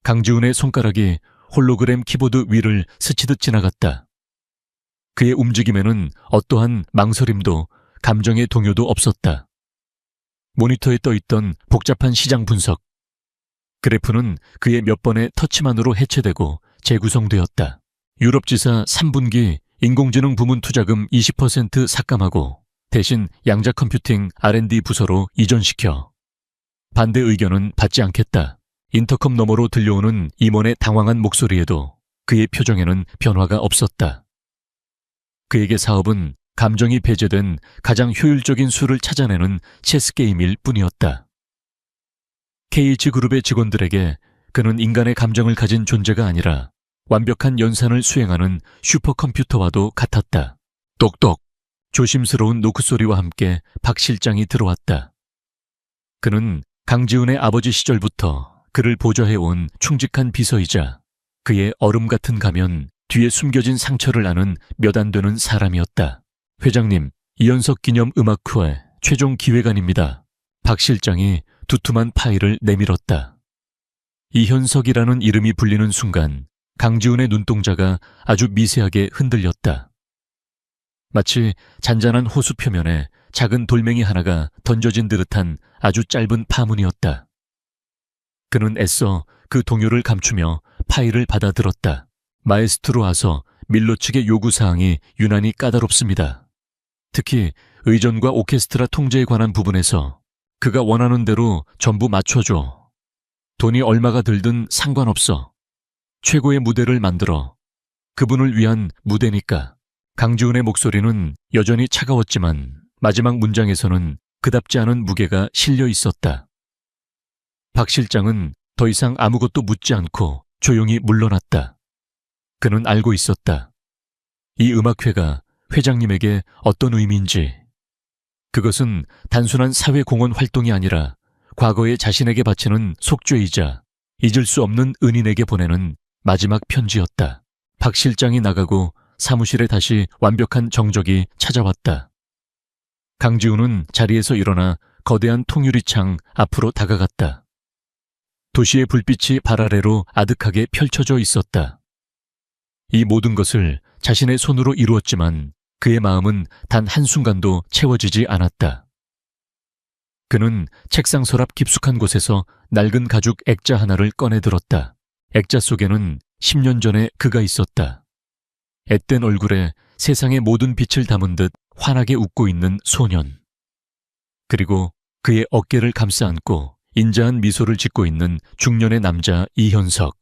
강지훈의 손가락이 홀로그램 키보드 위를 스치듯 지나갔다. 그의 움직임에는 어떠한 망설임도 감정의 동요도 없었다. 모니터에 떠있던 복잡한 시장 분석. 그래프는 그의 몇 번의 터치만으로 해체되고 재구성되었다. 유럽지사 3분기 인공지능 부문 투자금 20% 삭감하고 대신 양자 컴퓨팅 R&D 부서로 이전시켜. 반대 의견은 받지 않겠다. 인터컴 너머로 들려오는 임원의 당황한 목소리에도 그의 표정에는 변화가 없었다. 그에게 사업은 감정이 배제된 가장 효율적인 수를 찾아내는 체스게임일 뿐이었다. KH그룹의 직원들에게 그는 인간의 감정을 가진 존재가 아니라 완벽한 연산을 수행하는 슈퍼컴퓨터와도 같았다. 똑똑! 조심스러운 노크소리와 함께 박 실장이 들어왔다. 그는 강지훈의 아버지 시절부터 그를 보좌해온 충직한 비서이자 그의 얼음 같은 가면 뒤에 숨겨진 상처를 아는 몇 안 되는 사람이었다. 회장님, 이현석 기념 음악회 최종 기획안입니다. 박 실장이 두툼한 파일을 내밀었다. 이현석이라는 이름이 불리는 순간 강지훈의 눈동자가 아주 미세하게 흔들렸다. 마치 잔잔한 호수 표면에 작은 돌멩이 하나가 던져진 듯한 아주 짧은 파문이었다. 그는 애써 그 동요를 감추며 파일을 받아들었다. 마에스트로 아서 밀로 측의 요구사항이 유난히 까다롭습니다. 특히 의전과 오케스트라 통제에 관한 부분에서 그가 원하는 대로 전부 맞춰줘. 돈이 얼마가 들든 상관없어. 최고의 무대를 만들어. 그분을 위한 무대니까. 강지훈의 목소리는 여전히 차가웠지만 마지막 문장에서는 그답지 않은 무게가 실려 있었다. 박 실장은 더 이상 아무것도 묻지 않고 조용히 물러났다. 그는 알고 있었다. 이 음악회가 회장님에게 어떤 의미인지. 그것은 단순한 사회공헌 활동이 아니라 과거에 자신에게 바치는 속죄이자 잊을 수 없는 은인에게 보내는 마지막 편지였다. 박 실장이 나가고 사무실에 다시 완벽한 정적이 찾아왔다. 강지훈은 자리에서 일어나 거대한 통유리창 앞으로 다가갔다. 도시의 불빛이 발 아래로 아득하게 펼쳐져 있었다. 이 모든 것을 자신의 손으로 이루었지만 그의 마음은 단 한순간도 채워지지 않았다. 그는 책상 서랍 깊숙한 곳에서 낡은 가죽 액자 하나를 꺼내 들었다. 액자 속에는 10년 전에 그가 있었다. 앳된 얼굴에 세상의 모든 빛을 담은 듯 환하게 웃고 있는 소년. 그리고 그의 어깨를 감싸 안고 인자한 미소를 짓고 있는 중년의 남자 이현석.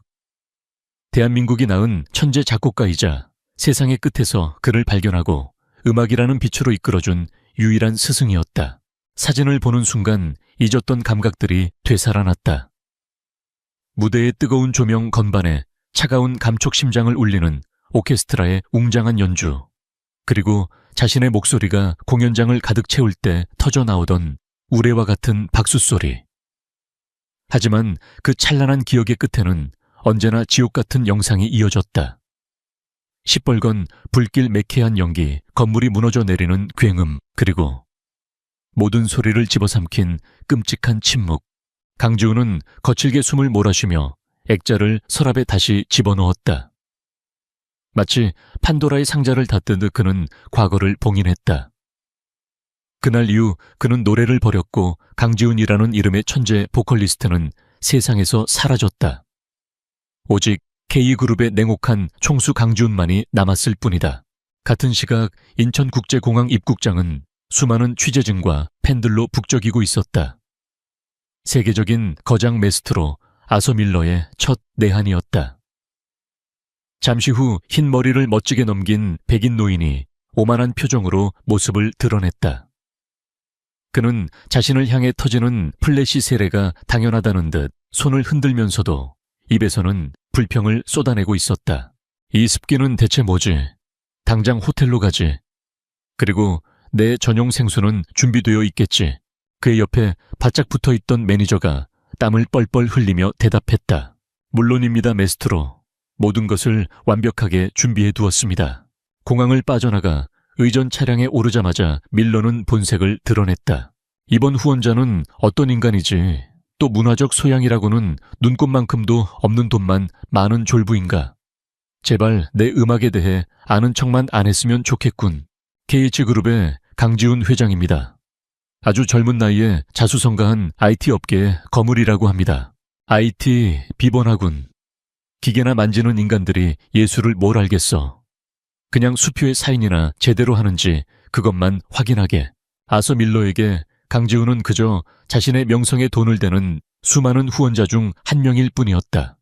대한민국이 낳은 천재 작곡가이자 세상의 끝에서 그를 발견하고 음악이라는 빛으로 이끌어준 유일한 스승이었다. 사진을 보는 순간 잊었던 감각들이 되살아났다. 무대의 뜨거운 조명 건반에 차가운 감촉 심장을 울리는 오케스트라의 웅장한 연주, 그리고 자신의 목소리가 공연장을 가득 채울 때 터져나오던 우레와 같은 박수소리. 하지만 그 찬란한 기억의 끝에는 언제나 지옥 같은 영상이 이어졌다. 시뻘건 불길 매캐한 연기, 건물이 무너져 내리는 굉음, 그리고 모든 소리를 집어삼킨 끔찍한 침묵. 강지훈은 거칠게 숨을 몰아쉬며 액자를 서랍에 다시 집어넣었다. 마치 판도라의 상자를 닫듯 그는 과거를 봉인했다. 그날 이후 그는 노래를 버렸고 강지훈이라는 이름의 천재 보컬리스트는 세상에서 사라졌다. 오직 K그룹의 냉혹한 총수 강지훈만이 남았을 뿐이다. 같은 시각 인천국제공항 입국장은 수많은 취재진과 팬들로 북적이고 있었다. 세계적인 거장 메스트로 아서 밀러의 첫 내한이었다. 잠시 후 흰 머리를 멋지게 넘긴 백인 노인이 오만한 표정으로 모습을 드러냈다. 그는 자신을 향해 터지는 플래시 세례가 당연하다는 듯 손을 흔들면서도 입에서는 불평을 쏟아내고 있었다. 이 습기는 대체 뭐지? 당장 호텔로 가지. 그리고 내 전용 생수는 준비되어 있겠지. 그의 옆에 바짝 붙어있던 매니저가 땀을 뻘뻘 흘리며 대답했다. 물론입니다, 메스트로. 모든 것을 완벽하게 준비해 두었습니다. 공항을 빠져나가 의전 차량에 오르자마자 밀러는 본색을 드러냈다. 이번 후원자는 어떤 인간이지? 또 문화적 소양이라고는 눈꼽만큼도 없는 돈만 많은 졸부인가. 제발 내 음악에 대해 아는 척만 안 했으면 좋겠군. KH그룹의 강지훈 회장입니다. 아주 젊은 나이에 자수성가한 IT 업계의 거물이라고 합니다. IT 비번하군. 기계나 만지는 인간들이 예술을 뭘 알겠어. 그냥 수표의 사인이나 제대로 하는지 그것만 확인하게. 아서 밀러에게 강지훈은 그저 자신의 명성에 돈을 대는 수많은 후원자 중 한 명일 뿐이었다.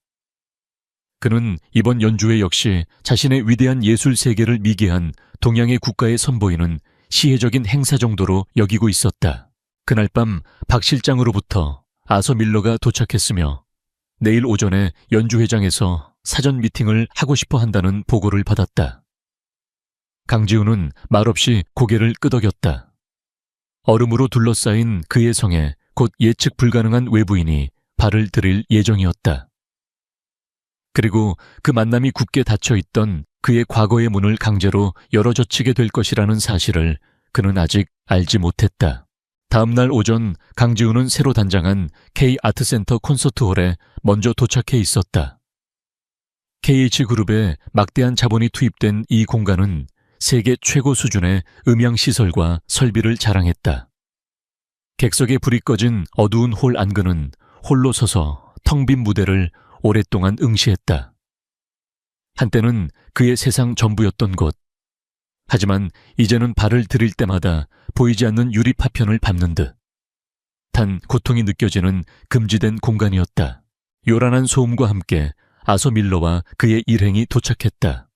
그는 이번 연주회 역시 자신의 위대한 예술 세계를 미개한 동양의 국가에 선보이는 시혜적인 행사 정도로 여기고 있었다. 그날 밤 박 실장으로부터 아서 밀러가 도착했으며 내일 오전에 연주회장에서 사전 미팅을 하고 싶어 한다는 보고를 받았다. 강지훈은 말없이 고개를 끄덕였다. 얼음으로 둘러싸인 그의 성에 곧 예측 불가능한 외부인이 발을 들일 예정이었다. 그리고 그 만남이 굳게 닫혀있던 그의 과거의 문을 강제로 열어젖히게 될 것이라는 사실을 그는 아직 알지 못했다. 다음 날 오전 강지훈은 새로 단장한 K아트센터 콘서트홀에 먼저 도착해 있었다. KH그룹의 막대한 자본이 투입된 이 공간은 세계 최고 수준의 음향시설과 설비를 자랑했다. 객석에 불이 꺼진 어두운 홀 안근은 홀로 서서 텅 빈 무대를 오랫동안 응시했다. 한때는 그의 세상 전부였던 곳. 하지만 이제는 발을 들일 때마다 보이지 않는 유리 파편을 밟는 듯 단 고통이 느껴지는 금지된 공간이었다. 요란한 소음과 함께 아서 밀러와 그의 일행이 도착했다.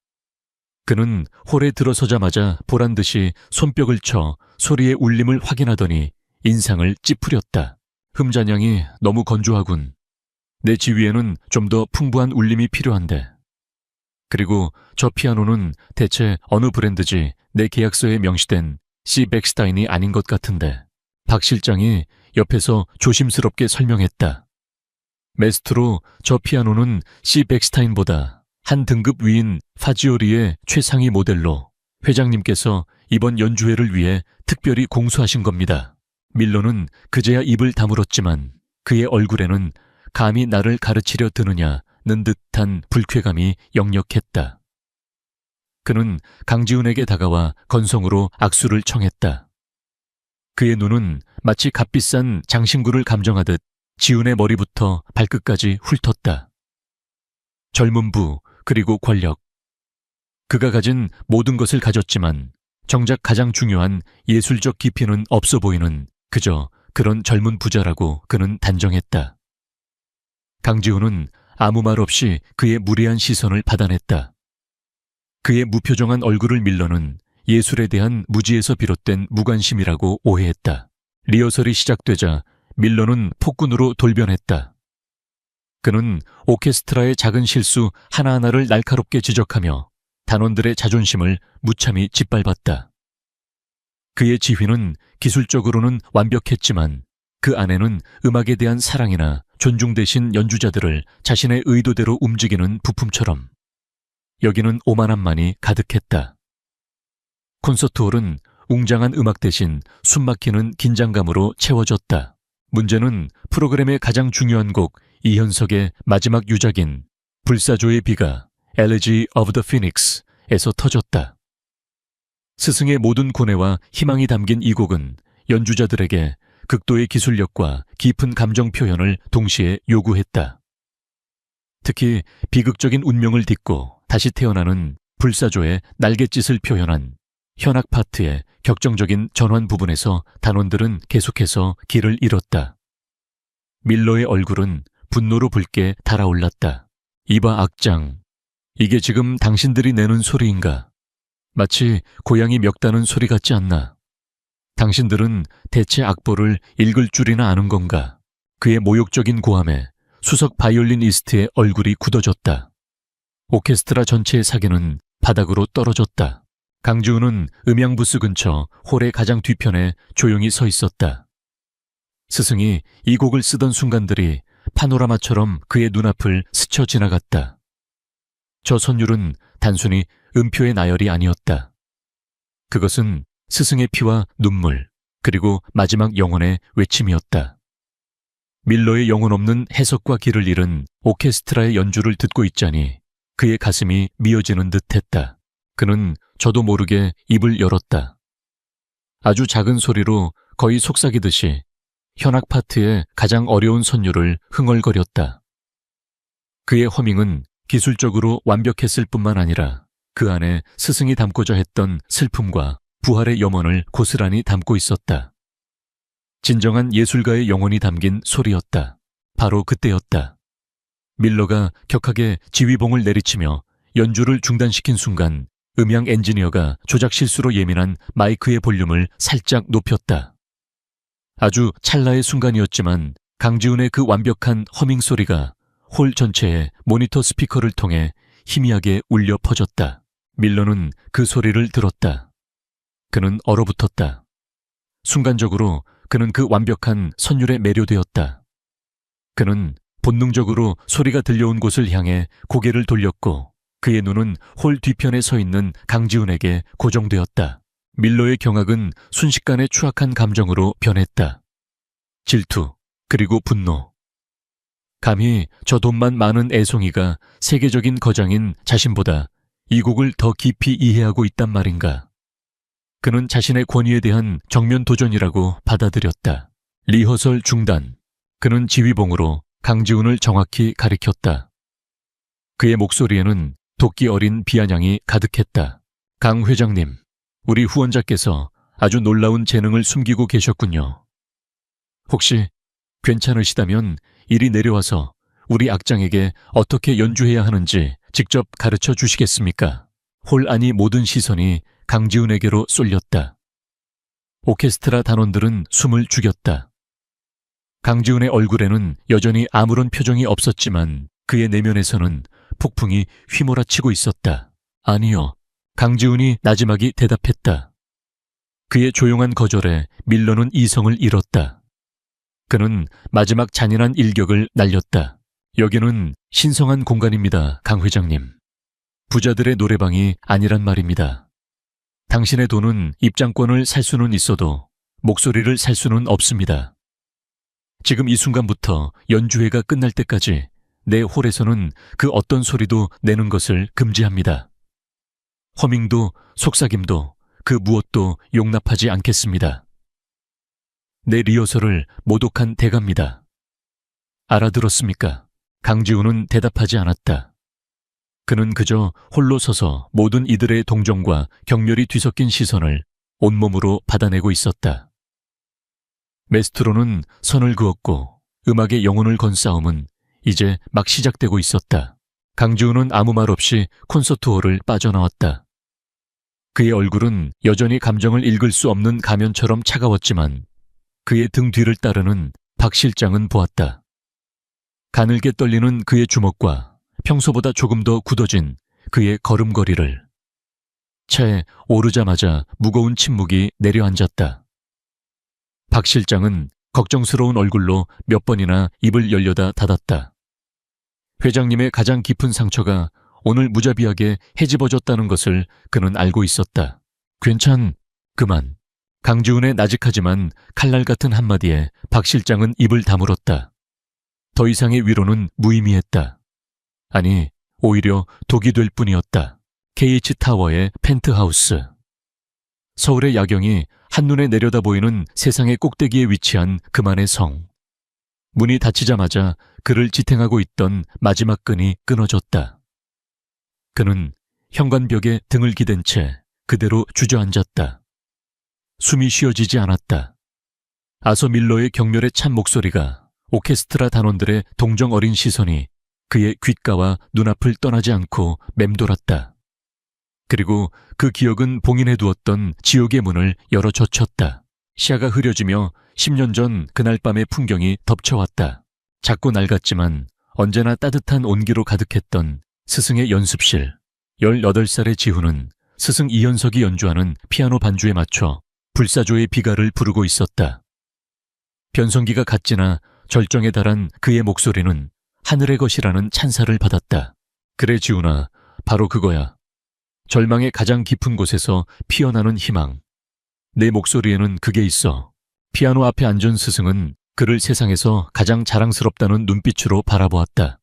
그는 홀에 들어서자마자 보란듯이 손뼉을 쳐 소리의 울림을 확인하더니 인상을 찌푸렸다. 흠잔향이 너무 건조하군. 내 지위에는 좀 더 풍부한 울림이 필요한데. 그리고 저 피아노는 대체 어느 브랜드지 내 계약서에 명시된 C. 백스타인이 아닌 것 같은데. 박 실장이 옆에서 조심스럽게 설명했다. 메스트로 저 피아노는 C. 백스타인보다 한 등급 위인 파지오리의 최상위 모델로 회장님께서 이번 연주회를 위해 특별히 공수하신 겁니다. 밀러는 그제야 입을 다물었지만 그의 얼굴에는 감히 나를 가르치려 드느냐는 듯한 불쾌감이 역력했다. 그는 강지훈에게 다가와 건성으로 악수를 청했다. 그의 눈은 마치 값비싼 장신구를 감정하듯 지훈의 머리부터 발끝까지 훑었다. 젊은 부, 그리고 권력. 그가 가진 모든 것을 가졌지만 정작 가장 중요한 예술적 깊이는 없어 보이는 그저 그런 젊은 부자라고 그는 단정했다. 강지훈은 아무 말 없이 그의 무례한 시선을 받아냈다. 그의 무표정한 얼굴을 밀러는 예술에 대한 무지에서 비롯된 무관심이라고 오해했다. 리허설이 시작되자 밀러는 폭군으로 돌변했다. 그는 오케스트라의 작은 실수 하나하나를 날카롭게 지적하며 단원들의 자존심을 무참히 짓밟았다. 그의 지휘는 기술적으로는 완벽했지만 그 안에는 음악에 대한 사랑이나 존중 대신 연주자들을 자신의 의도대로 움직이는 부품처럼 여기는 오만함만이 가득했다. 콘서트홀은 웅장한 음악 대신 숨막히는 긴장감으로 채워졌다. 문제는 프로그램의 가장 중요한 곡 이현석의 마지막 유작인 불사조의 비가 Elegy of the Phoenix에서 터졌다. 스승의 모든 고뇌와 희망이 담긴 이 곡은 연주자들에게 극도의 기술력과 깊은 감정 표현을 동시에 요구했다. 특히 비극적인 운명을 딛고 다시 태어나는 불사조의 날갯짓을 표현한 현악 파트의 격정적인 전환 부분에서 단원들은 계속해서 길을 잃었다. 밀러의 얼굴은 분노로 붉게 달아올랐다. 이봐 악장, 이게 지금 당신들이 내는 소리인가? 마치 고양이 멱다는 소리 같지 않나? 당신들은 대체 악보를 읽을 줄이나 아는 건가? 그의 모욕적인 고함에 수석 바이올리니스트의 얼굴이 굳어졌다. 오케스트라 전체의 사계는 바닥으로 떨어졌다. 강지훈은 음향부스 근처 홀의 가장 뒤편에 조용히 서 있었다. 스승이 이 곡을 쓰던 순간들이 파노라마처럼 그의 눈앞을 스쳐 지나갔다. 저 선율은 단순히 음표의 나열이 아니었다. 그것은 스승의 피와 눈물, 그리고 마지막 영혼의 외침이었다. 밀러의 영혼 없는 해석과 길을 잃은 오케스트라의 연주를 듣고 있자니 그의 가슴이 미어지는 듯했다. 그는 저도 모르게 입을 열었다. 아주 작은 소리로 거의 속삭이듯이 현악 파트의 가장 어려운 선율을 흥얼거렸다. 그의 허밍은 기술적으로 완벽했을 뿐만 아니라 그 안에 스승이 담고자 했던 슬픔과 부활의 염원을 고스란히 담고 있었다. 진정한 예술가의 영혼이 담긴 소리였다. 바로 그때였다. 밀러가 격하게 지휘봉을 내리치며 연주를 중단시킨 순간 음향 엔지니어가 조작 실수로 예민한 마이크의 볼륨을 살짝 높였다. 아주 찰나의 순간이었지만 강지훈의 그 완벽한 허밍 소리가 홀 전체에 모니터 스피커를 통해 희미하게 울려 퍼졌다. 밀러는 그 소리를 들었다. 그는 얼어붙었다. 순간적으로 그는 그 완벽한 선율에 매료되었다. 그는 본능적으로 소리가 들려온 곳을 향해 고개를 돌렸고 그의 눈은 홀 뒤편에 서 있는 강지훈에게 고정되었다. 밀러의 경악은 순식간에 추악한 감정으로 변했다. 질투, 그리고 분노. 감히 저 돈만 많은 애송이가 세계적인 거장인 자신보다 이 곡을 더 깊이 이해하고 있단 말인가. 그는 자신의 권위에 대한 정면 도전이라고 받아들였다. 리허설 중단. 그는 지휘봉으로 강지훈을 정확히 가리켰다. 그의 목소리에는 도끼 어린 비아냥이 가득했다. 강 회장님, 우리 후원자께서 아주 놀라운 재능을 숨기고 계셨군요. 혹시 괜찮으시다면 이리 내려와서 우리 악장에게 어떻게 연주해야 하는지 직접 가르쳐 주시겠습니까? 홀 안이 모든 시선이 강지훈에게로 쏠렸다. 오케스트라 단원들은 숨을 죽였다. 강지훈의 얼굴에는 여전히 아무런 표정이 없었지만 그의 내면에서는 폭풍이 휘몰아치고 있었다. 아니요. 강지훈이 나지막이 대답했다. 그의 조용한 거절에 밀러는 이성을 잃었다. 그는 마지막 잔인한 일격을 날렸다. 여기는 신성한 공간입니다, 강 회장님. 부자들의 노래방이 아니란 말입니다. 당신의 돈은 입장권을 살 수는 있어도 목소리를 살 수는 없습니다. 지금 이 순간부터 연주회가 끝날 때까지 내 홀에서는 그 어떤 소리도 내는 것을 금지합니다. 허밍도 속삭임도 그 무엇도 용납하지 않겠습니다. 내 리허설을 모독한 대가입니다. 알아들었습니까? 강지훈은 대답하지 않았다. 그는 그저 홀로 서서 모든 이들의 동정과 격렬이 뒤섞인 시선을 온몸으로 받아내고 있었다. 메스트로는 선을 그었고 음악의 영혼을 건 싸움은 이제 막 시작되고 있었다. 강지훈은 아무 말 없이 콘서트홀을 빠져나왔다. 그의 얼굴은 여전히 감정을 읽을 수 없는 가면처럼 차가웠지만 그의 등 뒤를 따르는 박 실장은 보았다. 가늘게 떨리는 그의 주먹과 평소보다 조금 더 굳어진 그의 걸음걸이를. 차에 오르자마자 무거운 침묵이 내려앉았다. 박 실장은 걱정스러운 얼굴로 몇 번이나 입을 열려다 닫았다. 회장님의 가장 깊은 상처가 오늘 무자비하게 헤집어졌다는 것을 그는 알고 있었다. 그만. 강지훈의 나직하지만 칼날 같은 한마디에 박 실장은 입을 다물었다. 더 이상의 위로는 무의미했다. 아니, 오히려 독이 될 뿐이었다. KH타워의 펜트하우스. 서울의 야경이 한눈에 내려다 보이는 세상의 꼭대기에 위치한 그만의 성. 문이 닫히자마자 그를 지탱하고 있던 마지막 끈이 끊어졌다. 그는 현관벽에 등을 기댄 채 그대로 주저앉았다. 숨이 쉬어지지 않았다. 아서 밀러의 격렬에 찬 목소리가 오케스트라 단원들의 동정 어린 시선이 그의 귓가와 눈앞을 떠나지 않고 맴돌았다. 그리고 그 기억은 봉인해두었던 지옥의 문을 열어 젖혔다. 시야가 흐려지며 10년 전 그날 밤의 풍경이 덮쳐왔다. 작고 낡았지만 언제나 따뜻한 온기로 가득했던 스승의 연습실. 18살의 지훈은 스승 이현석이 연주하는 피아노 반주에 맞춰 불사조의 비가를 부르고 있었다. 변성기가 갓 지나 절정에 달한 그의 목소리는 하늘의 것이라는 찬사를 받았다. 그래 지훈아, 바로 그거야. 절망의 가장 깊은 곳에서 피어나는 희망. 내 목소리에는 그게 있어. 피아노 앞에 앉은 스승은 그를 세상에서 가장 자랑스럽다는 눈빛으로 바라보았다.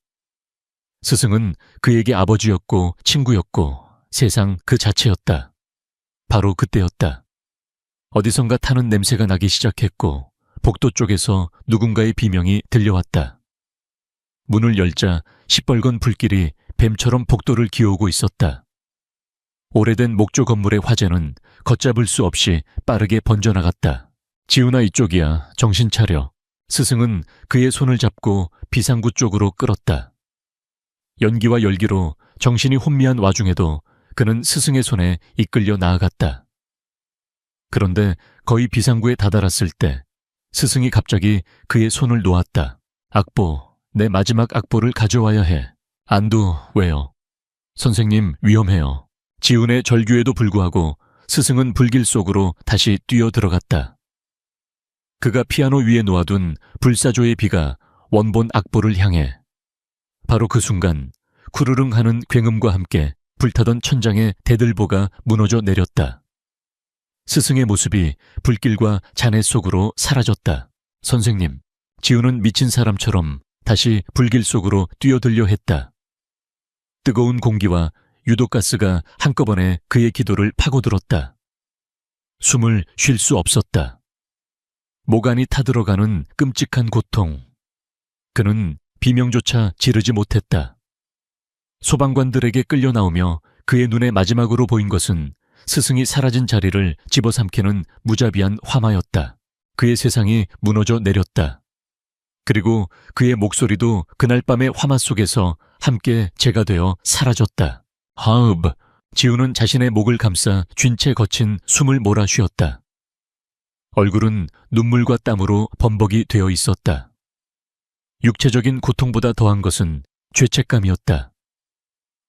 스승은 그에게 아버지였고 친구였고 세상 그 자체였다. 바로 그때였다. 어디선가 타는 냄새가 나기 시작했고 복도 쪽에서 누군가의 비명이 들려왔다. 문을 열자 시뻘건 불길이 뱀처럼 복도를 기어오고 있었다. 오래된 목조 건물의 화재는 걷잡을 수 없이 빠르게 번져나갔다. 지훈아, 이쪽이야. 정신 차려. 스승은 그의 손을 잡고 비상구 쪽으로 끌었다. 연기와 열기로 정신이 혼미한 와중에도 그는 스승의 손에 이끌려 나아갔다. 그런데 거의 비상구에 다다랐을 때 스승이 갑자기 그의 손을 놓았다. 악보, 내 마지막 악보를 가져와야 해. 안두, 왜요? 선생님, 위험해요. 지훈의 절규에도 불구하고 스승은 불길 속으로 다시 뛰어들어갔다. 그가 피아노 위에 놓아둔 불사조의 비가 원본 악보를 향해. 바로 그 순간 쿠르릉 하는 굉음과 함께 불타던 천장의 대들보가 무너져 내렸다. 스승의 모습이 불길과 잔해 속으로 사라졌다. 선생님, 지훈은 미친 사람처럼 다시 불길 속으로 뛰어들려 했다. 뜨거운 공기와 유독가스가 한꺼번에 그의 기도를 파고들었다. 숨을 쉴 수 없었다. 목 안이 타들어가는 끔찍한 고통. 그는 비명조차 지르지 못했다. 소방관들에게 끌려 나오며 그의 눈에 마지막으로 보인 것은 스승이 사라진 자리를 집어삼키는 무자비한 화마였다. 그의 세상이 무너져 내렸다. 그리고 그의 목소리도 그날 밤의 화마 속에서 함께 재가 되어 사라졌다. 하읍! 지훈은 자신의 목을 감싸 쥔 채 거친 숨을 몰아 쉬었다. 얼굴은 눈물과 땀으로 범벅이 되어 있었다. 육체적인 고통보다 더한 것은 죄책감이었다.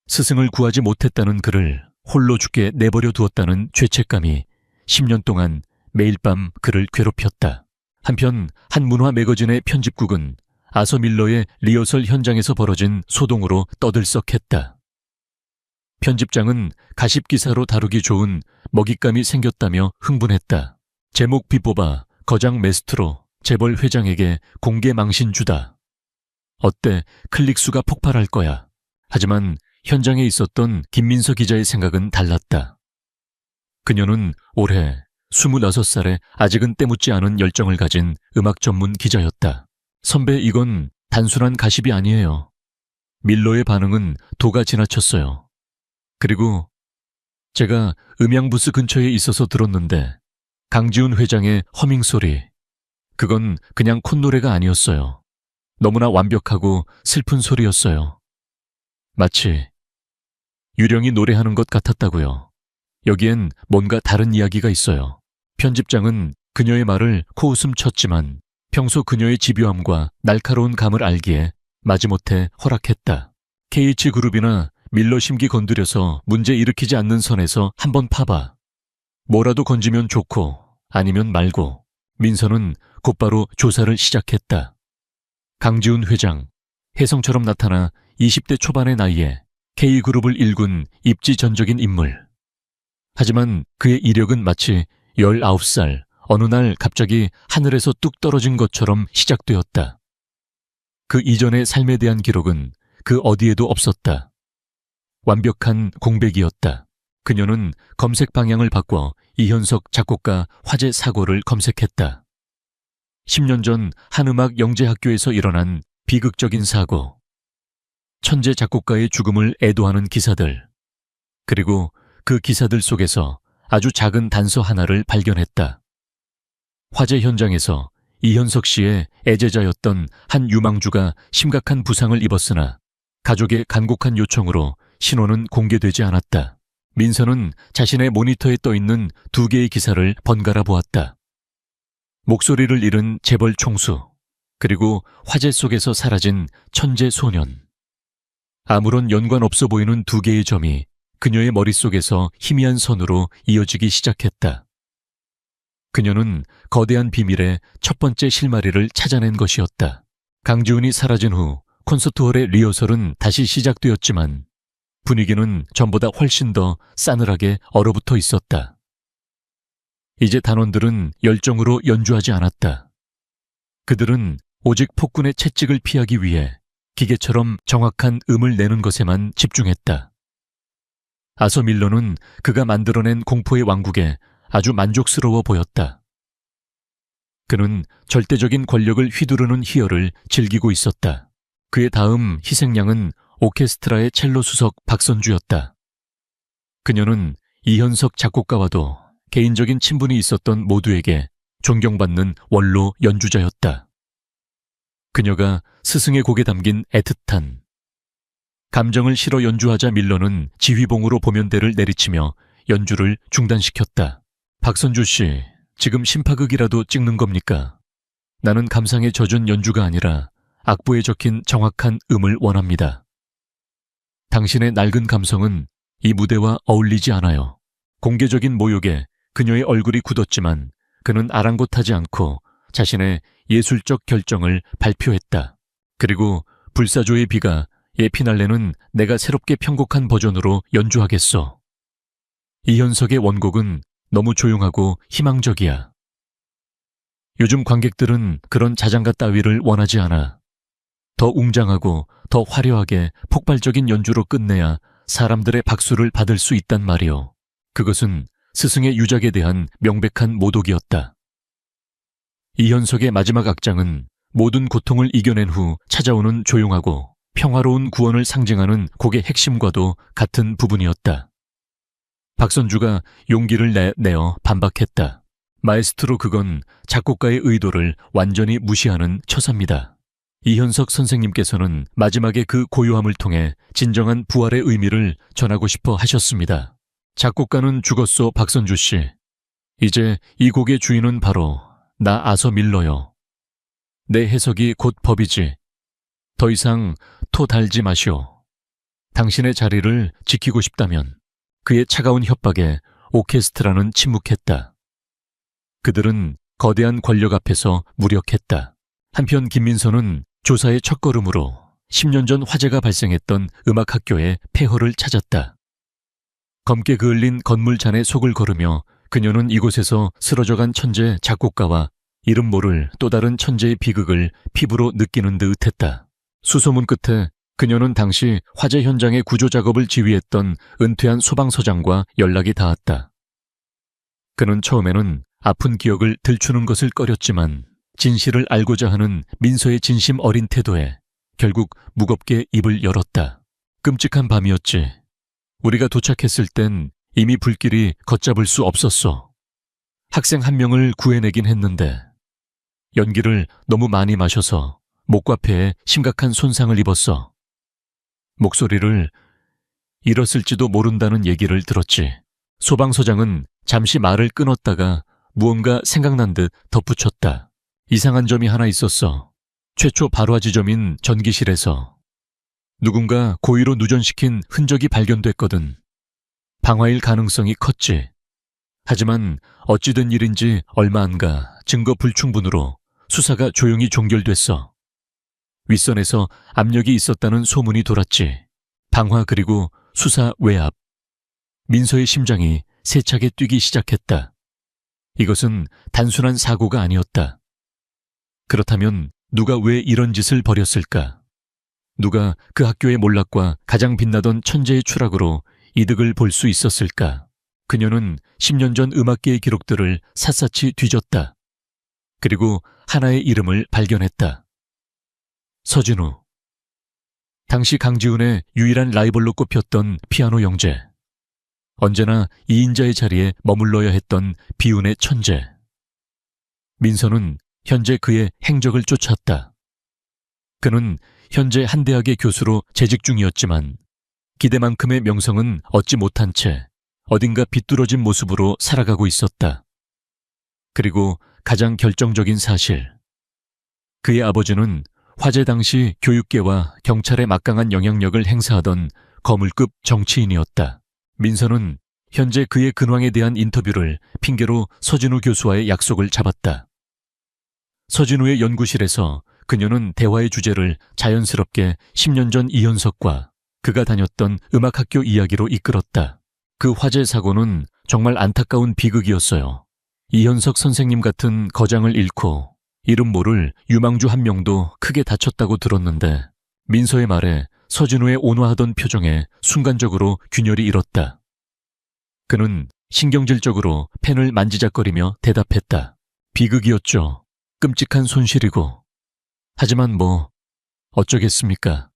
스승을 구하지 못했다는 그를 홀로 죽게 내버려 두었다는 죄책감이 10년 동안 매일 밤 그를 괴롭혔다. 한편 한 문화 매거진의 편집국은 아서 밀러의 리허설 현장에서 벌어진 소동으로 떠들썩했다. 편집장은 가십 기사로 다루기 좋은 먹잇감이 생겼다며 흥분했다. 제목 비뽑아 거장 메스트로 재벌 회장에게 공개 망신 주다. 어때? 클릭수가 폭발할 거야. 하지만 현장에 있었던 김민서 기자의 생각은 달랐다. 그녀는 올해 26살에 아직은 때묻지 않은 열정을 가진 음악 전문 기자였다. 선배, 이건 단순한 가십이 아니에요. 밀러의 반응은 도가 지나쳤어요. 그리고 제가 음향부스 근처에 있어서 들었는데 강지훈 회장의 허밍 소리, 그건 그냥 콧노래가 아니었어요. 너무나 완벽하고 슬픈 소리였어요. 마치 유령이 노래하는 것 같았다고요. 여기엔 뭔가 다른 이야기가 있어요. 편집장은 그녀의 말을 코웃음 쳤지만 평소 그녀의 집요함과 날카로운 감을 알기에 마지못해 허락했다. KH그룹이나 밀러 심기 건드려서 문제 일으키지 않는 선에서 한번 파봐. 뭐라도 건지면 좋고 아니면 말고. 민서는 곧바로 조사를 시작했다. 강지훈 회장, 혜성처럼 나타나 20대 초반의 나이에 K그룹을 일군 입지전적인 인물. 하지만 그의 이력은 마치 19살 어느 날 갑자기 하늘에서 뚝 떨어진 것처럼 시작되었다. 그 이전의 삶에 대한 기록은 그 어디에도 없었다. 완벽한 공백이었다. 그녀는 검색 방향을 바꿔 이현석 작곡가 화재 사고를 검색했다. 10년 전 한음악 영재학교에서 일어난 비극적인 사고. 천재 작곡가의 죽음을 애도하는 기사들. 그리고 그 기사들 속에서 아주 작은 단서 하나를 발견했다. 화재 현장에서 이현석 씨의 애제자였던 한 유망주가 심각한 부상을 입었으나 가족의 간곡한 요청으로 신원은 공개되지 않았다. 민서는 자신의 모니터에 떠있는 2개의 기사를 번갈아 보았다. 목소리를 잃은 재벌 총수, 그리고 화재 속에서 사라진 천재 소년. 아무런 연관 없어 보이는 2개의 점이 그녀의 머릿속에서 희미한 선으로 이어지기 시작했다. 그녀는 거대한 비밀의 첫 번째 실마리를 찾아낸 것이었다. 강지훈이 사라진 후 콘서트홀의 리허설은 다시 시작되었지만 분위기는 전보다 훨씬 더 싸늘하게 얼어붙어 있었다. 이제 단원들은 열정으로 연주하지 않았다. 그들은 오직 폭군의 채찍을 피하기 위해 기계처럼 정확한 음을 내는 것에만 집중했다. 아서 밀러는 그가 만들어낸 공포의 왕국에 아주 만족스러워 보였다. 그는 절대적인 권력을 휘두르는 희열을 즐기고 있었다. 그의 다음 희생양은 오케스트라의 첼로 수석 박선주였다. 그녀는 이현석 작곡가와도 개인적인 친분이 있었던 모두에게 존경받는 원로 연주자였다. 그녀가 스승의 곡에 담긴 애틋한 감정을 실어 연주하자 밀러는 지휘봉으로 보면대를 내리치며 연주를 중단시켰다. 박선주 씨, 지금 심파극이라도 찍는 겁니까? 나는 감상에 젖은 연주가 아니라 악보에 적힌 정확한 음을 원합니다. 당신의 낡은 감성은 이 무대와 어울리지 않아요. 공개적인 모욕에 그녀의 얼굴이 굳었지만 그는 아랑곳하지 않고 자신의 예술적 결정을 발표했다. 그리고 불사조의 비가 예 피날레는 내가 새롭게 편곡한 버전으로 연주하겠어. 이현석의 원곡은 너무 조용하고 희망적이야. 요즘 관객들은 그런 자장가 따위를 원하지 않아. 더 웅장하고 더 화려하게 폭발적인 연주로 끝내야 사람들의 박수를 받을 수 있단 말이오. 그것은 스승의 유작에 대한 명백한 모독이었다. 이현석의 마지막 악장은 모든 고통을 이겨낸 후 찾아오는 조용하고 평화로운 구원을 상징하는 곡의 핵심과도 같은 부분이었다. 박선주가 용기를 내어 반박했다. 마에스트로, 그건 작곡가의 의도를 완전히 무시하는 처사입니다. 이현석 선생님께서는 마지막에 그 고요함을 통해 진정한 부활의 의미를 전하고 싶어 하셨습니다. 작곡가는 죽었소, 박선주 씨. 이제 이 곡의 주인은 바로 나 아서 밀러요. 내 해석이 곧 법이지. 더 이상 토 달지 마시오. 당신의 자리를 지키고 싶다면. 그의 차가운 협박에 오케스트라는 침묵했다. 그들은 거대한 권력 앞에서 무력했다. 한편 김민서는 조사의 첫걸음으로 10년 전 화재가 발생했던 음악학교의 폐허를 찾았다. 검게 그을린 건물 잔에 속을 걸으며 그녀는 이곳에서 쓰러져간 천재 작곡가와 이름 모를 또 다른 천재의 비극을 피부로 느끼는 듯 했다. 수소문 끝에 그녀는 당시 화재 현장의 구조 작업을 지휘했던 은퇴한 소방서장과 연락이 닿았다. 그는 처음에는 아픈 기억을 들추는 것을 꺼렸지만 진실을 알고자 하는 민서의 진심 어린 태도에 결국 무겁게 입을 열었다. 끔찍한 밤이었지. 우리가 도착했을 땐 이미 불길이 걷잡을 수 없었어. 학생 한 명을 구해내긴 했는데 연기를 너무 많이 마셔서 목과 폐에 심각한 손상을 입었어. 목소리를 잃었을지도 모른다는 얘기를 들었지. 소방서장은 잠시 말을 끊었다가 무언가 생각난 듯 덧붙였다. 이상한 점이 하나 있었어. 최초 발화 지점인 전기실에서 누군가 고의로 누전시킨 흔적이 발견됐거든. 방화일 가능성이 컸지. 하지만 어찌된 일인지 얼마 안 가 증거 불충분으로 수사가 조용히 종결됐어. 윗선에서 압력이 있었다는 소문이 돌았지. 방화 그리고 수사 외압. 민서의 심장이 세차게 뛰기 시작했다. 이것은 단순한 사고가 아니었다. 그렇다면 누가 왜 이런 짓을 벌였을까? 누가 그 학교의 몰락과 가장 빛나던 천재의 추락으로 이득을 볼 수 있었을까? 그녀는 10년 전 음악계의 기록들을 샅샅이 뒤졌다. 그리고 하나의 이름을 발견했다. 서진우. 당시 강지훈의 유일한 라이벌로 꼽혔던 피아노 영재. 언제나 2인자의 자리에 머물러야 했던 비운의 천재. 민서는 현재 그의 행적을 쫓았다. 그는 현재 한 대학의 교수로 재직 중이었지만 기대만큼의 명성은 얻지 못한 채 어딘가 비뚤어진 모습으로 살아가고 있었다. 그리고 가장 결정적인 사실. 그의 아버지는 화재 당시 교육계와 경찰에 막강한 영향력을 행사하던 거물급 정치인이었다. 민서는 현재 그의 근황에 대한 인터뷰를 핑계로 서진우 교수와의 약속을 잡았다. 서진우의 연구실에서 그녀는 대화의 주제를 자연스럽게 10년 전 이현석과 그가 다녔던 음악학교 이야기로 이끌었다. 그 화재 사고는 정말 안타까운 비극이었어요. 이현석 선생님 같은 거장을 잃고 이름 모를 유망주 한 명도 크게 다쳤다고 들었는데 민서의 말에 서진우의 온화하던 표정에 순간적으로 균열이 일었다. 그는 신경질적으로 펜을 만지작거리며 대답했다. 비극이었죠. 끔찍한 손실이고. 하지만 뭐 어쩌겠습니까.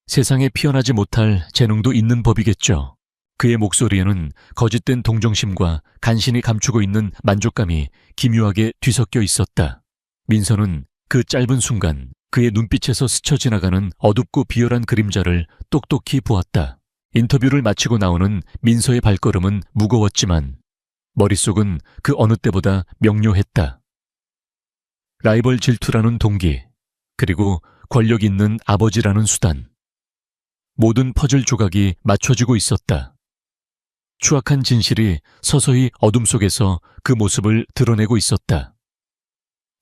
세상에 피어나지 못할 재능도 있는 법이겠죠. 그의 목소리에는 거짓된 동정심과 간신히 감추고 있는 만족감이 기묘하게 뒤섞여 있었다. 민서는 그 짧은 순간 그의 눈빛에서 스쳐 지나가는 어둡고 비열한 그림자를 똑똑히 보았다. 인터뷰를 마치고 나오는 민서의 발걸음은 무거웠지만 머릿속은 그 어느 때보다 명료했다. 라이벌 질투라는 동기, 그리고 권력 있는 아버지라는 수단. 모든 퍼즐 조각이 맞춰지고 있었다. 추악한 진실이 서서히 어둠 속에서 그 모습을 드러내고 있었다.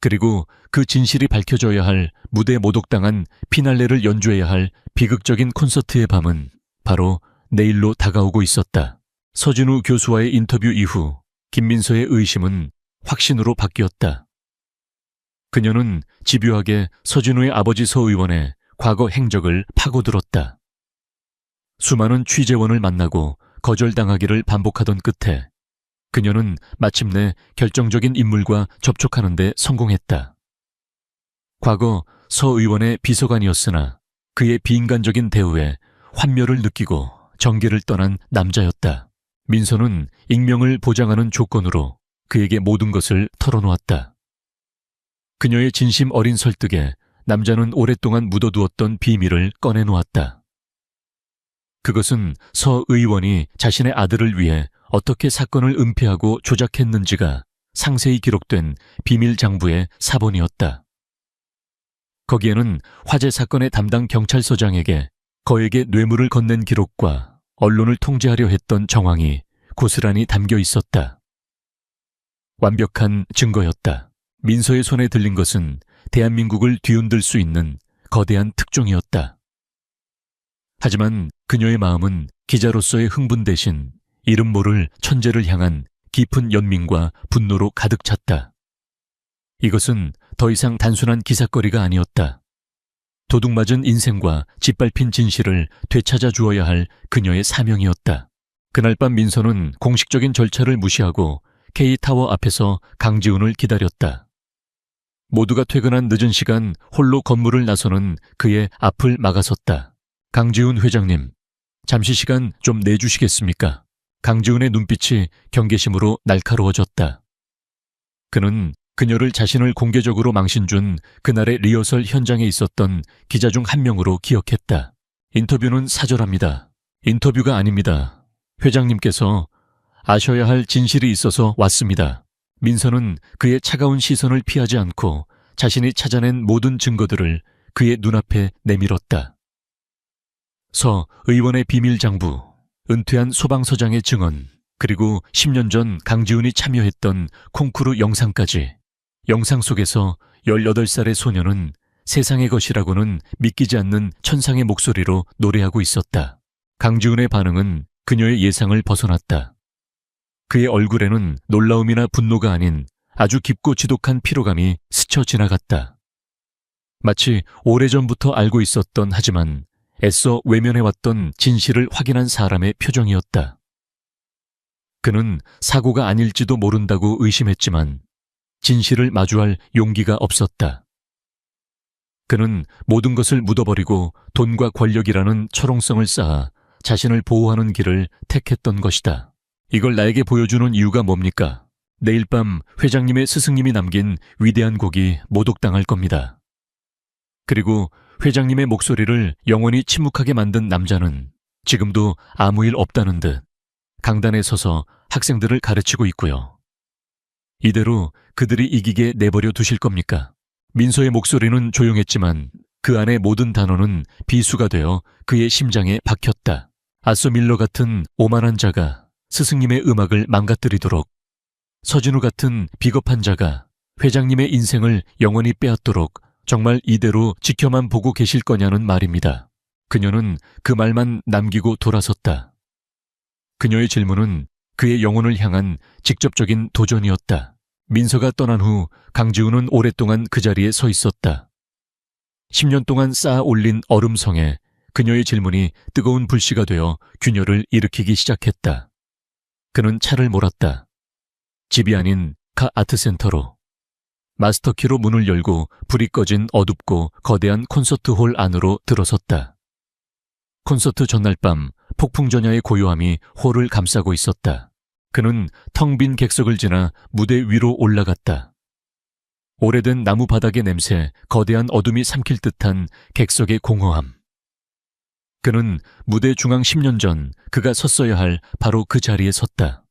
그리고 그 진실이 밝혀져야 할 무대 모독당한 피날레를 연주해야 할 비극적인 콘서트의 밤은 바로 내일로 다가오고 있었다. 서진우 교수와의 인터뷰 이후 김민서의 의심은 확신으로 바뀌었다. 그녀는 집요하게 서진우의 아버지 서 의원의 과거 행적을 파고들었다. 수많은 취재원을 만나고 거절당하기를 반복하던 끝에 그녀는 마침내 결정적인 인물과 접촉하는 데 성공했다. 과거 서 의원의 비서관이었으나 그의 비인간적인 대우에 환멸을 느끼고 정계를 떠난 남자였다. 민서는 익명을 보장하는 조건으로 그에게 모든 것을 털어놓았다. 그녀의 진심 어린 설득에 남자는 오랫동안 묻어두었던 비밀을 꺼내놓았다. 그것은 서 의원이 자신의 아들을 위해 어떻게 사건을 은폐하고 조작했는지가 상세히 기록된 비밀 장부의 사본이었다. 거기에는 화재 사건의 담당 경찰서장에게 거액의 뇌물을 건넨 기록과 언론을 통제하려 했던 정황이 고스란히 담겨 있었다. 완벽한 증거였다. 민서의 손에 들린 것은 대한민국을 뒤흔들 수 있는 거대한 특종이었다. 하지만 그녀의 마음은 기자로서의 흥분 대신 이름 모를 천재를 향한 깊은 연민과 분노로 가득 찼다. 이것은 더 이상 단순한 기사거리가 아니었다. 도둑맞은 인생과 짓밟힌 진실을 되찾아 주어야 할 그녀의 사명이었다. 그날 밤 민서는 공식적인 절차를 무시하고 K타워 앞에서 강지훈을 기다렸다. 모두가 퇴근한 늦은 시간 홀로 건물을 나서는 그의 앞을 막아섰다. 강지훈 회장님, 잠시 시간 좀 내주시겠습니까? 강지훈의 눈빛이 경계심으로 날카로워졌다. 그는 그녀를 자신을 공개적으로 망신 준 그날의 리허설 현장에 있었던 기자 중 한 명으로 기억했다. 인터뷰는 사절합니다. 인터뷰가 아닙니다. 회장님께서 아셔야 할 진실이 있어서 왔습니다. 민서는 그의 차가운 시선을 피하지 않고 자신이 찾아낸 모든 증거들을 그의 눈앞에 내밀었다. 서 의원의 비밀 장부, 은퇴한 소방서장의 증언, 그리고 10년 전 강지훈이 참여했던 콩쿠르 영상까지. 영상 속에서 18살의 소녀는 세상의 것이라고는 믿기지 않는 천상의 목소리로 노래하고 있었다. 강지훈의 반응은 그녀의 예상을 벗어났다. 그의 얼굴에는 놀라움이나 분노가 아닌 아주 깊고 지독한 피로감이 스쳐 지나갔다. 마치 오래전부터 알고 있었던 하지만 애써 외면해왔던 진실을 확인한 사람의 표정이었다. 그는 사고가 아닐지도 모른다고 의심했지만 진실을 마주할 용기가 없었다. 그는 모든 것을 묻어버리고 돈과 권력이라는 철옹성을 쌓아 자신을 보호하는 길을 택했던 것이다. 이걸 나에게 보여주는 이유가 뭡니까? 내일 밤 회장님의 스승님이 남긴 위대한 곡이 모독당할 겁니다. 그리고 회장님의 목소리를 영원히 침묵하게 만든 남자는 지금도 아무 일 없다는 듯 강단에 서서 학생들을 가르치고 있고요. 이대로 그들이 이기게 내버려 두실 겁니까? 민서의 목소리는 조용했지만 그 안의 모든 단어는 비수가 되어 그의 심장에 박혔다. 아서 밀러 같은 오만한 자가 스승님의 음악을 망가뜨리도록, 서진우 같은 비겁한 자가 회장님의 인생을 영원히 빼앗도록 정말 이대로 지켜만 보고 계실 거냐는 말입니다. 그녀는 그 말만 남기고 돌아섰다. 그녀의 질문은 그의 영혼을 향한 직접적인 도전이었다. 민서가 떠난 후 강지우는 오랫동안 그 자리에 서 있었다. 10년 동안 쌓아 올린 얼음성에 그녀의 질문이 뜨거운 불씨가 되어 균열을 일으키기 시작했다. 그는 차를 몰았다. 집이 아닌 카 아트센터로. 마스터키로 문을 열고 불이 꺼진 어둡고 거대한 콘서트홀 안으로 들어섰다. 콘서트 전날 밤 폭풍전야의 고요함이 홀을 감싸고 있었다. 그는 텅 빈 객석을 지나 무대 위로 올라갔다. 오래된 나무 바닥의 냄새, 거대한 어둠이 삼킬 듯한 객석의 공허함. 그는 무대 중앙 10년 전 그가 섰어야 할 바로 그 자리에 섰다.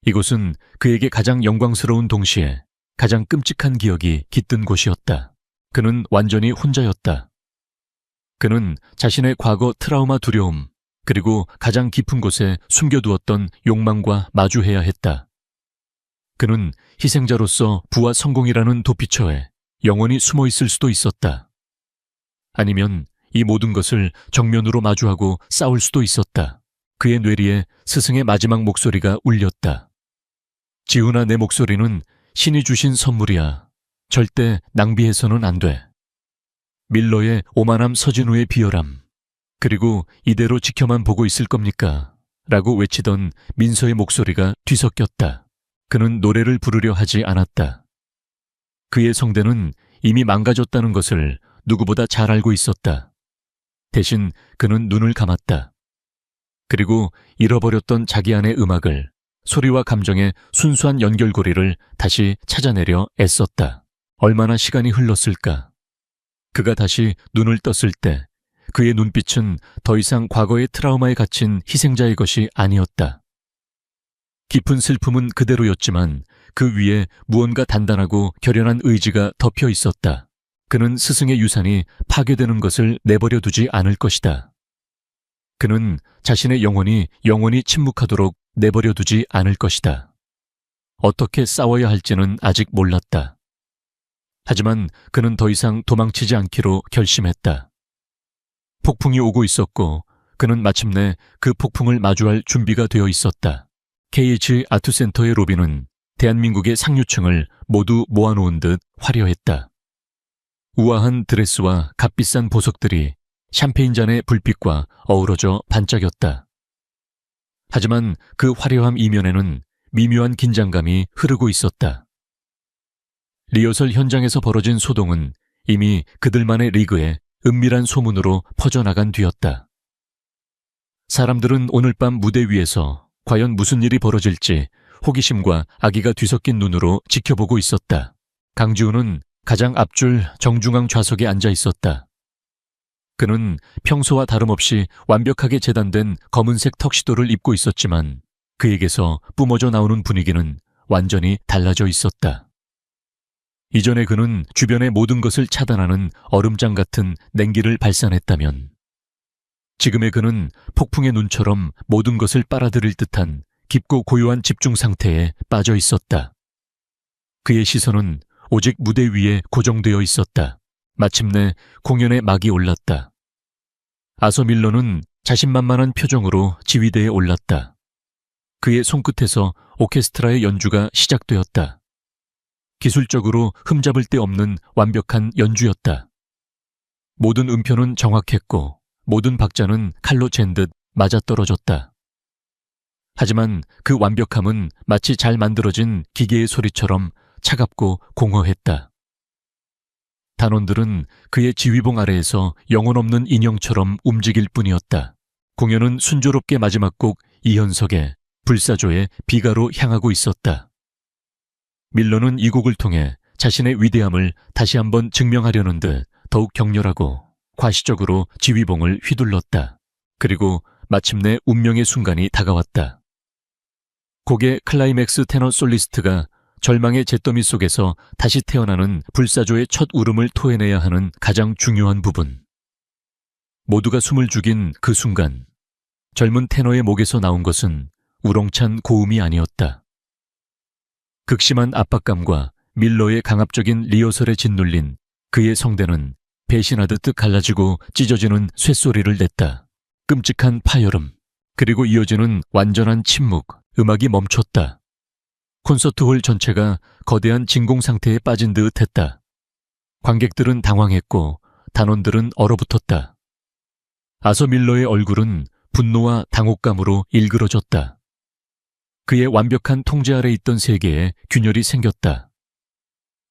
이곳은 그에게 가장 영광스러운 동시에 가장 끔찍한 기억이 깃든 곳이었다. 그는 완전히 혼자였다. 그는 자신의 과거 트라우마 두려움, 그리고 가장 깊은 곳에 숨겨두었던 욕망과 마주해야 했다. 그는 희생자로서 부와 성공이라는 도피처에 영원히 숨어 있을 수도 있었다. 아니면 이 모든 것을 정면으로 마주하고 싸울 수도 있었다. 그의 뇌리에 스승의 마지막 목소리가 울렸다. 지훈아, 내 목소리는 신이 주신 선물이야. 절대 낭비해서는 안 돼. 밀러의 오만함 서진우의 비열함. 그리고 이대로 지켜만 보고 있을 겁니까? 라고 외치던 민서의 목소리가 뒤섞였다. 그는 노래를 부르려 하지 않았다. 그의 성대는 이미 망가졌다는 것을 누구보다 잘 알고 있었다. 대신 그는 눈을 감았다. 그리고 잃어버렸던 자기 안의 음악을, 소리와 감정의 순수한 연결고리를 다시 찾아내려 애썼다. 얼마나 시간이 흘렀을까? 그가 다시 눈을 떴을 때 그의 눈빛은 더 이상 과거의 트라우마에 갇힌 희생자의 것이 아니었다. 깊은 슬픔은 그대로였지만 그 위에 무언가 단단하고 결연한 의지가 덮여 있었다. 그는 스승의 유산이 파괴되는 것을 내버려 두지 않을 것이다. 그는 자신의 영혼이 영원히 침묵하도록 내버려 두지 않을 것이다. 어떻게 싸워야 할지는 아직 몰랐다. 하지만 그는 더 이상 도망치지 않기로 결심했다. 폭풍이 오고 있었고 그는 마침내 그 폭풍을 마주할 준비가 되어 있었다. KH 아트센터의 로비는 대한민국의 상류층을 모두 모아놓은 듯 화려했다. 우아한 드레스와 값비싼 보석들이 샴페인 잔의 불빛과 어우러져 반짝였다. 하지만 그 화려함 이면에는 미묘한 긴장감이 흐르고 있었다. 리허설 현장에서 벌어진 소동은 이미 그들만의 리그에 은밀한 소문으로 퍼져나간 뒤였다. 사람들은 오늘 밤 무대 위에서 과연 무슨 일이 벌어질지 호기심과 악의가 뒤섞인 눈으로 지켜보고 있었다. 강지우는 가장 앞줄 정중앙 좌석에 앉아 있었다. 그는 평소와 다름없이 완벽하게 재단된 검은색 턱시도를 입고 있었지만 그에게서 뿜어져 나오는 분위기는 완전히 달라져 있었다. 이전에 그는 주변의 모든 것을 차단하는 얼음장 같은 냉기를 발산했다면 지금의 그는 폭풍의 눈처럼 모든 것을 빨아들일 듯한 깊고 고요한 집중 상태에 빠져 있었다. 그의 시선은 오직 무대 위에 고정되어 있었다. 마침내 공연의 막이 올랐다. 아서 밀러는 자신만만한 표정으로 지휘대에 올랐다. 그의 손끝에서 오케스트라의 연주가 시작되었다. 기술적으로 흠잡을 데 없는 완벽한 연주였다. 모든 음표는 정확했고 모든 박자는 칼로 잰 듯 맞아떨어졌다. 하지만 그 완벽함은 마치 잘 만들어진 기계의 소리처럼 차갑고 공허했다. 단원들은 그의 지휘봉 아래에서 영혼 없는 인형처럼 움직일 뿐이었다. 공연은 순조롭게 마지막 곡 이현석의 불사조의 비가로 향하고 있었다. 밀러는 이 곡을 통해 자신의 위대함을 다시 한번 증명하려는 듯 더욱 격렬하고 과시적으로 지휘봉을 휘둘렀다. 그리고 마침내 운명의 순간이 다가왔다. 곡의 클라이맥스 테너 솔리스트가 절망의 잿더미 속에서 다시 태어나는 불사조의 첫 울음을 토해내야 하는 가장 중요한 부분. 모두가 숨을 죽인 그 순간 젊은 테너의 목에서 나온 것은 우렁찬 고음이 아니었다. 극심한 압박감과 밀러의 강압적인 리허설에 짓눌린 그의 성대는 배신하듯 갈라지고 찢어지는 쇳소리를 냈다. 끔찍한 파열음, 그리고 이어지는 완전한 침묵, 음악이 멈췄다. 콘서트홀 전체가 거대한 진공 상태에 빠진 듯 했다. 관객들은 당황했고 단원들은 얼어붙었다. 아서 밀러의 얼굴은 분노와 당혹감으로 일그러졌다. 그의 완벽한 통제 아래 있던 세계에 균열이 생겼다.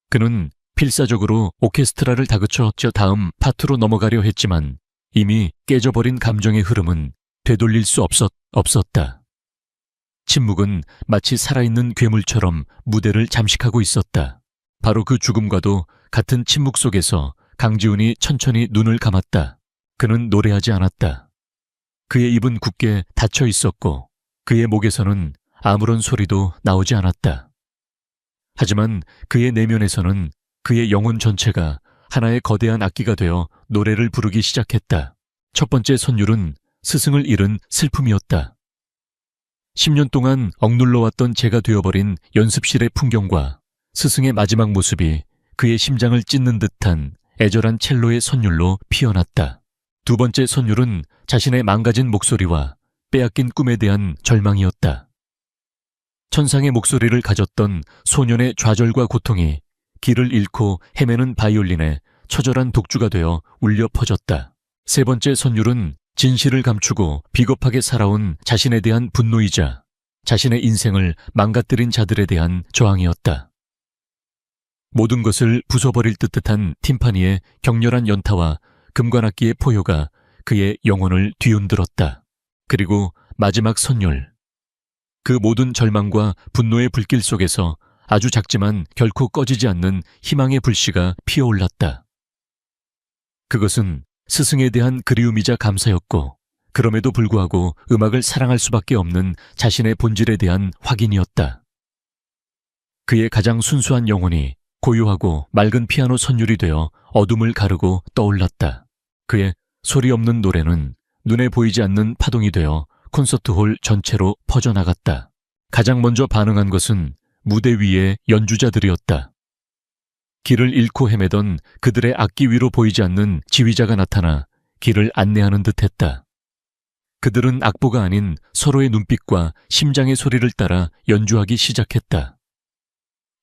그는 필사적으로 오케스트라를 다그쳐 다음 파트로 넘어가려 했지만 이미 깨져버린 감정의 흐름은 되돌릴 수 없었다. 침묵은 마치 살아있는 괴물처럼 무대를 잠식하고 있었다. 바로 그 죽음과도 같은 침묵 속에서 강지훈이 천천히 눈을 감았다. 그는 노래하지 않았다. 그의 입은 굳게 닫혀 있었고 그의 목에서는 아무런 소리도 나오지 않았다. 하지만 그의 내면에서는 그의 영혼 전체가 하나의 거대한 악기가 되어 노래를 부르기 시작했다. 첫 번째 선율은 스승을 잃은 슬픔이었다. 10년 동안 억눌러왔던 재가 되어버린 연습실의 풍경과 스승의 마지막 모습이 그의 심장을 찢는 듯한 애절한 첼로의 선율로 피어났다. 두 번째 선율은 자신의 망가진 목소리와 빼앗긴 꿈에 대한 절망이었다. 천상의 목소리를 가졌던 소년의 좌절과 고통이 길을 잃고 헤매는 바이올린에 처절한 독주가 되어 울려 퍼졌다. 세 번째 선율은 진실을 감추고 비겁하게 살아온 자신에 대한 분노이자 자신의 인생을 망가뜨린 자들에 대한 저항이었다. 모든 것을 부숴버릴 듯한 팀파니의 격렬한 연타와 금관악기의 포효가 그의 영혼을 뒤흔들었다. 그리고 마지막 선율. 그 모든 절망과 분노의 불길 속에서 아주 작지만 결코 꺼지지 않는 희망의 불씨가 피어올랐다. 그것은 스승에 대한 그리움이자 감사였고 그럼에도 불구하고 음악을 사랑할 수밖에 없는 자신의 본질에 대한 확인이었다. 그의 가장 순수한 영혼이 고요하고 맑은 피아노 선율이 되어 어둠을 가르고 떠올랐다. 그의 소리 없는 노래는 눈에 보이지 않는 파동이 되어 콘서트홀 전체로 퍼져나갔다. 가장 먼저 반응한 것은 무대 위의 연주자들이었다. 길을 잃고 헤매던 그들의 악기 위로 보이지 않는 지휘자가 나타나 길을 안내하는 듯했다. 그들은 악보가 아닌 서로의 눈빛과 심장의 소리를 따라 연주하기 시작했다.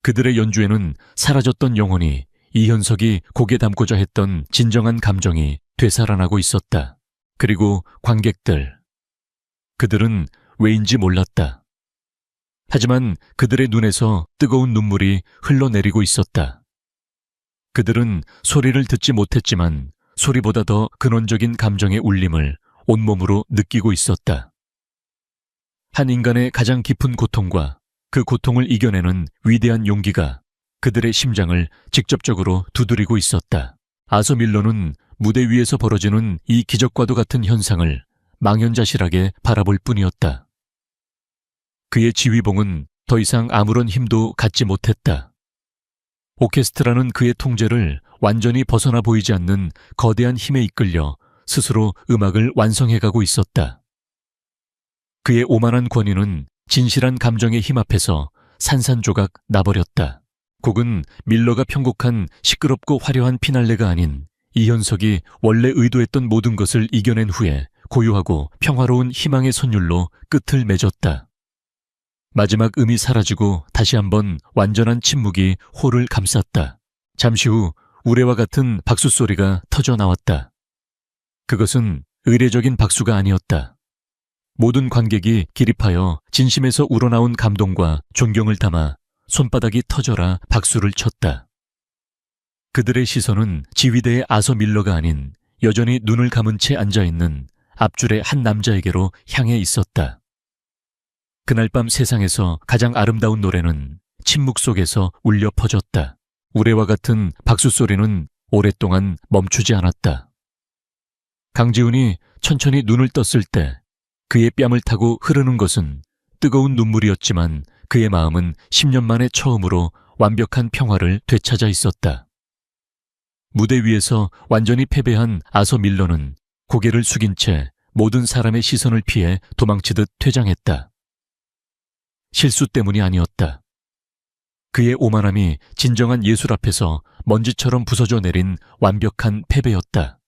그들의 연주에는 사라졌던 영혼이 이현석이 곡에 담고자 했던 진정한 감정이 되살아나고 있었다. 그리고 관객들. 그들은 왜인지 몰랐다. 하지만 그들의 눈에서 뜨거운 눈물이 흘러내리고 있었다. 그들은 소리를 듣지 못했지만 소리보다 더 근원적인 감정의 울림을 온몸으로 느끼고 있었다. 한 인간의 가장 깊은 고통과 그 고통을 이겨내는 위대한 용기가 그들의 심장을 직접적으로 두드리고 있었다. 아서 밀러는 무대 위에서 벌어지는 이 기적과도 같은 현상을 망연자실하게 바라볼 뿐이었다. 그의 지휘봉은 더 이상 아무런 힘도 갖지 못했다. 오케스트라는 그의 통제를 완전히 벗어나 보이지 않는 거대한 힘에 이끌려 스스로 음악을 완성해가고 있었다. 그의 오만한 권위는 진실한 감정의 힘 앞에서 산산조각 나버렸다. 곡은 밀러가 편곡한 시끄럽고 화려한 피날레가 아닌 이현석이 원래 의도했던 모든 것을 이겨낸 후에 고요하고 평화로운 희망의 선율로 끝을 맺었다. 마지막 음이 사라지고 다시 한번 완전한 침묵이 홀을 감쌌다. 잠시 후 우레와 같은 박수 소리가 터져 나왔다. 그것은 의례적인 박수가 아니었다. 모든 관객이 기립하여 진심에서 우러나온 감동과 존경을 담아 손바닥이 터져라 박수를 쳤다. 그들의 시선은 지휘대의 아서 밀러가 아닌 여전히 눈을 감은 채 앉아있는 앞줄의 한 남자에게로 향해 있었다. 그날 밤 세상에서 가장 아름다운 노래는 침묵 속에서 울려 퍼졌다. 우레와 같은 박수 소리는 오랫동안 멈추지 않았다. 강지훈이 천천히 눈을 떴을 때 그의 뺨을 타고 흐르는 것은 뜨거운 눈물이었지만 그의 마음은 10년 만에 처음으로 완벽한 평화를 되찾아 있었다. 무대 위에서 완전히 패배한 아서 밀러는 고개를 숙인 채 모든 사람의 시선을 피해 도망치듯 퇴장했다. 실수 때문이 아니었다. 그의 오만함이 진정한 예술 앞에서 먼지처럼 부서져 내린 완벽한 패배였다.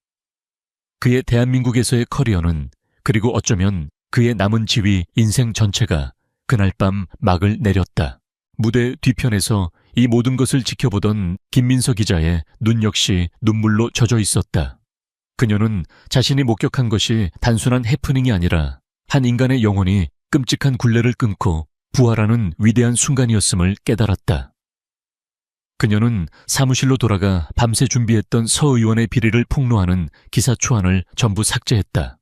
그의 대한민국에서의 커리어는 그리고 어쩌면 그의 남은 지휘 인생 전체가 그날 밤 막을 내렸다. 무대 뒤편에서 이 모든 것을 지켜보던 김민서 기자의 눈 역시 눈물로 젖어 있었다. 그녀는 자신이 목격한 것이 단순한 해프닝이 아니라 한 인간의 영혼이 끔찍한 굴레를 끊고 부활하는 위대한 순간이었음을 깨달았다. 그녀는 사무실로 돌아가 밤새 준비했던 서 의원의 비리를 폭로하는 기사 초안을 전부 삭제했다.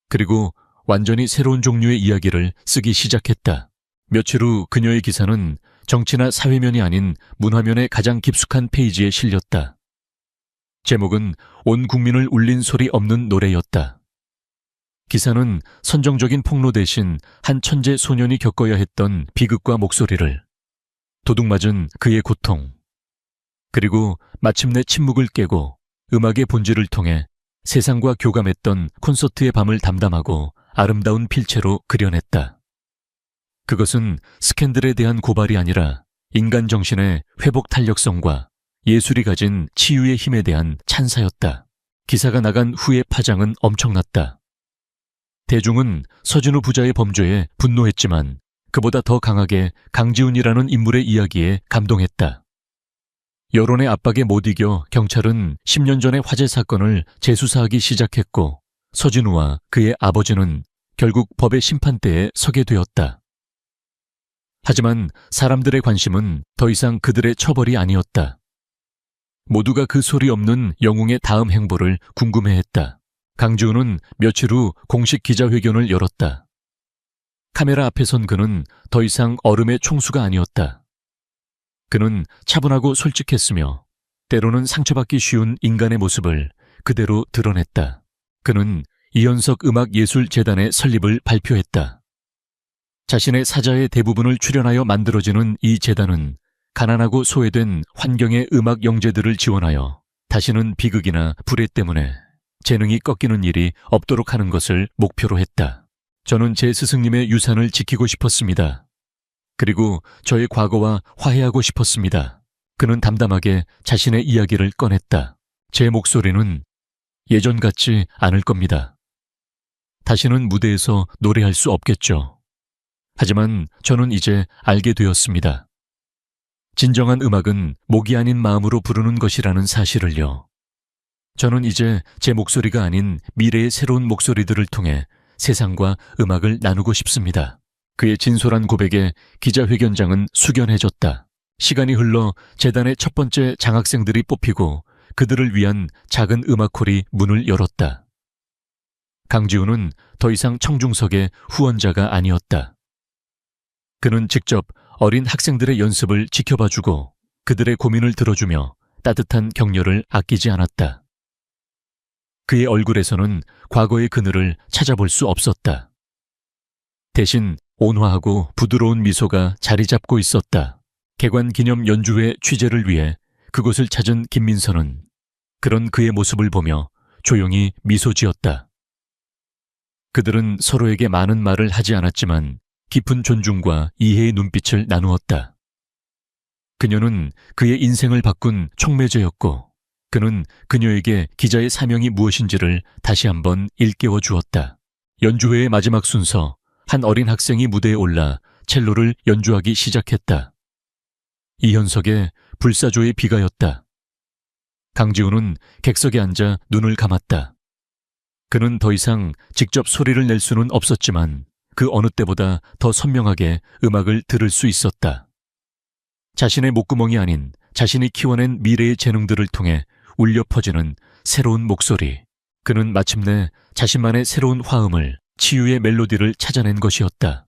그리고 완전히 새로운 종류의 이야기를 쓰기 시작했다. 며칠 후 그녀의 기사는 정치나 사회면이 아닌 문화면의 가장 깊숙한 페이지에 실렸다. 제목은 온 국민을 울린 소리 없는 노래였다. 기사는 선정적인 폭로 대신 한 천재 소년이 겪어야 했던 비극과 목소리를, 도둑맞은 그의 고통, 그리고 마침내 침묵을 깨고 음악의 본질을 통해 세상과 교감했던 콘서트의 밤을 담담하고 아름다운 필체로 그려냈다. 그것은 스캔들에 대한 고발이 아니라 인간 정신의 회복 탄력성과 예술이 가진 치유의 힘에 대한 찬사였다. 기사가 나간 후의 파장은 엄청났다. 대중은 서진우 부자의 범죄에 분노했지만 그보다 더 강하게 강지훈이라는 인물의 이야기에 감동했다. 여론의 압박에 못 이겨 경찰은 10년 전의 화재 사건을 재수사하기 시작했고 서진우와 그의 아버지는 결국 법의 심판대에 서게 되었다. 하지만 사람들의 관심은 더 이상 그들의 처벌이 아니었다. 모두가 그 소리 없는 영웅의 다음 행보를 궁금해했다. 강지훈은 며칠 후 공식 기자회견을 열었다. 카메라 앞에 선 그는 더 이상 얼음의 총수가 아니었다. 그는 차분하고 솔직했으며 때로는 상처받기 쉬운 인간의 모습을 그대로 드러냈다. 그는 이현석 음악예술재단의 설립을 발표했다. 자신의 사자의 대부분을 출연하여 만들어지는 이 재단은 가난하고 소외된 환경의 음악 영재들을 지원하여 다시는 비극이나 불해 때문에 재능이 꺾이는 일이 없도록 하는 것을 목표로 했다. 저는 제 스승님의 유산을 지키고 싶었습니다. 그리고 저의 과거와 화해하고 싶었습니다. 그는 담담하게 자신의 이야기를 꺼냈다. 제 목소리는 예전 같지 않을 겁니다. 다시는 무대에서 노래할 수 없겠죠. 하지만 저는 이제 알게 되었습니다. 진정한 음악은 목이 아닌 마음으로 부르는 것이라는 사실을요. 저는 이제 제 목소리가 아닌 미래의 새로운 목소리들을 통해 세상과 음악을 나누고 싶습니다. 그의 진솔한 고백에 기자회견장은 숙연해졌다. 시간이 흘러 재단의 첫 번째 장학생들이 뽑히고 그들을 위한 작은 음악홀이 문을 열었다. 강지훈은 더 이상 청중석의 후원자가 아니었다. 그는 직접 어린 학생들의 연습을 지켜봐주고 그들의 고민을 들어주며 따뜻한 격려를 아끼지 않았다. 그의 얼굴에서는 과거의 그늘을 찾아볼 수 없었다. 대신 온화하고 부드러운 미소가 자리 잡고 있었다. 개관 기념 연주회 취재를 위해 그곳을 찾은 김민서는 그런 그의 모습을 보며 조용히 미소 지었다. 그들은 서로에게 많은 말을 하지 않았지만 깊은 존중과 이해의 눈빛을 나누었다. 그녀는 그의 인생을 바꾼 촉매제였고 그는 그녀에게 기자의 사명이 무엇인지를 다시 한번 일깨워 주었다. 연주회의 마지막 순서, 한 어린 학생이 무대에 올라 첼로를 연주하기 시작했다. 이현석의 불사조의 비가였다. 강지훈은 객석에 앉아 눈을 감았다. 그는 더 이상 직접 소리를 낼 수는 없었지만 그 어느 때보다 더 선명하게 음악을 들을 수 있었다. 자신의 목구멍이 아닌 자신이 키워낸 미래의 재능들을 통해 울려 퍼지는 새로운 목소리. 그는 마침내 자신만의 새로운 화음을, 치유의 멜로디를 찾아낸 것이었다.